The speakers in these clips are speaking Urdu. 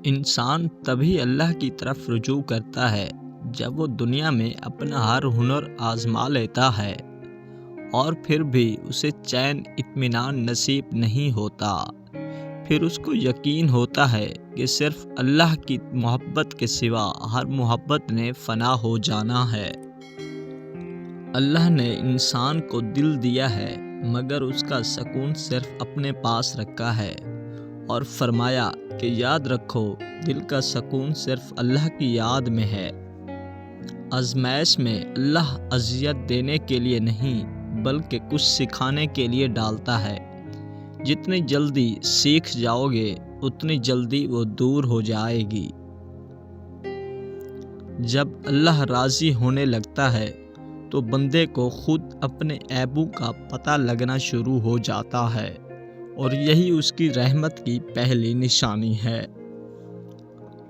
انسان تبھی اللہ کی طرف رجوع کرتا ہے جب وہ دنیا میں اپنا ہر ہنر آزما لیتا ہے اور پھر بھی اسے چین اطمینان نصیب نہیں ہوتا۔ پھر اس کو یقین ہوتا ہے کہ صرف اللہ کی محبت کے سوا ہر محبت نے فنا ہو جانا ہے۔ اللہ نے انسان کو دل دیا ہے مگر اس کا سکون صرف اپنے پاس رکھا ہے، اور فرمایا کہ یاد رکھو دل کا سکون صرف اللہ کی یاد میں ہے۔ آزمائش میں اللہ اذیت دینے کے لیے نہیں بلکہ کچھ سکھانے کے لیے ڈالتا ہے۔ جتنی جلدی سیکھ جاؤ گے اتنی جلدی وہ دور ہو جائے گی۔ جب اللہ راضی ہونے لگتا ہے تو بندے کو خود اپنے عیبوں کا پتہ لگنا شروع ہو جاتا ہے، اور یہی اس کی رحمت کی پہلی نشانی ہے۔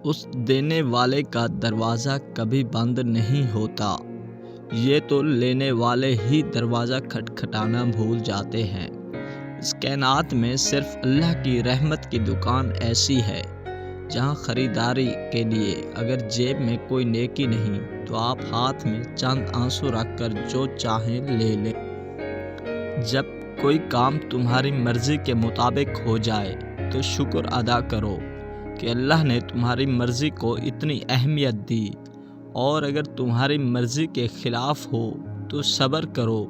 اس دینے والے کا دروازہ کبھی بند نہیں ہوتا، یہ تو لینے والے ہی دروازہ کھٹکھٹانا بھول جاتے ہیں۔ اس کائنات میں صرف اللہ کی رحمت کی دکان ایسی ہے جہاں خریداری کے لیے اگر جیب میں کوئی نیکی نہیں تو آپ ہاتھ میں چند آنسو رکھ کر جو چاہیں لے لیں۔ جب کوئی کام تمہاری مرضی کے مطابق ہو جائے تو شکر ادا کرو کہ اللہ نے تمہاری مرضی کو اتنی اہمیت دی، اور اگر تمہاری مرضی کے خلاف ہو تو صبر کرو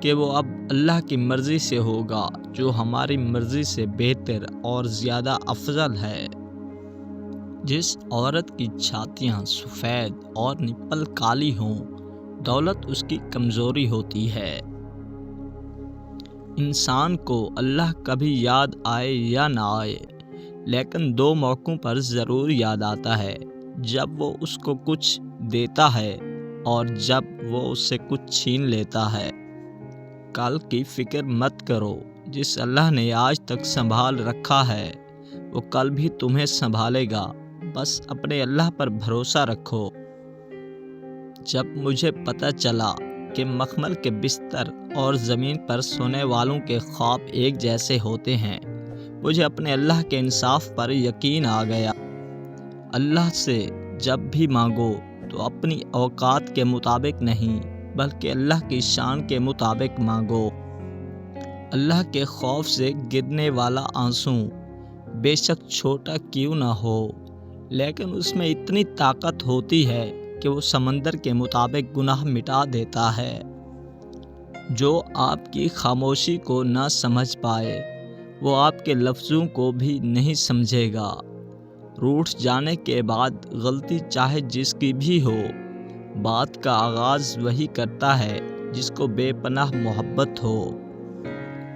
کہ وہ اب اللہ کی مرضی سے ہوگا جو ہماری مرضی سے بہتر اور زیادہ افضل ہے۔ جس عورت کی چھاتیاں سفید اور نپل کالی ہوں دولت اس کی کمزوری ہوتی ہے۔ انسان کو اللہ کبھی یاد آئے یا نہ آئے لیکن دو موقعوں پر ضرور یاد آتا ہے، جب وہ اس کو کچھ دیتا ہے اور جب وہ اس سے کچھ چھین لیتا ہے۔ کل کی فکر مت کرو، جس اللہ نے آج تک سنبھال رکھا ہے وہ کل بھی تمہیں سنبھالے گا، بس اپنے اللہ پر بھروسہ رکھو۔ جب مجھے پتہ چلا کہ مخمل کے بستر اور زمین پر سونے والوں کے خواب ایک جیسے ہوتے ہیں، مجھے اپنے اللہ کے انصاف پر یقین آ گیا۔ اللہ سے جب بھی مانگو تو اپنی اوقات کے مطابق نہیں بلکہ اللہ کی شان کے مطابق مانگو۔ اللہ کے خوف سے گرنے والا آنسو بے شک چھوٹا کیوں نہ ہو لیکن اس میں اتنی طاقت ہوتی ہے کہ وہ سمندر کے مطابق گناہ مٹا دیتا ہے۔ جو آپ کی خاموشی کو نہ سمجھ پائے وہ آپ کے لفظوں کو بھی نہیں سمجھے گا۔ روٹھ جانے کے بعد غلطی چاہے جس کی بھی ہو، بات کا آغاز وہی کرتا ہے جس کو بے پناہ محبت ہو۔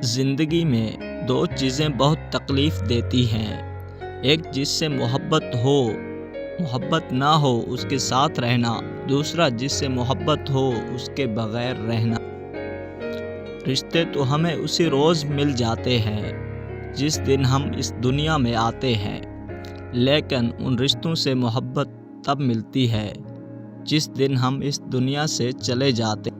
زندگی میں دو چیزیں بہت تکلیف دیتی ہیں، ایک جس سے محبت ہو، محبت نہ ہو اس کے ساتھ رہنا، دوسرا جس سے محبت ہو اس کے بغیر رہنا۔ رشتے تو ہمیں اسی روز مل جاتے ہیں جس دن ہم اس دنیا میں آتے ہیں، لیکن ان رشتوں سے محبت تب ملتی ہے جس دن ہم اس دنیا سے چلے جاتے ہیں۔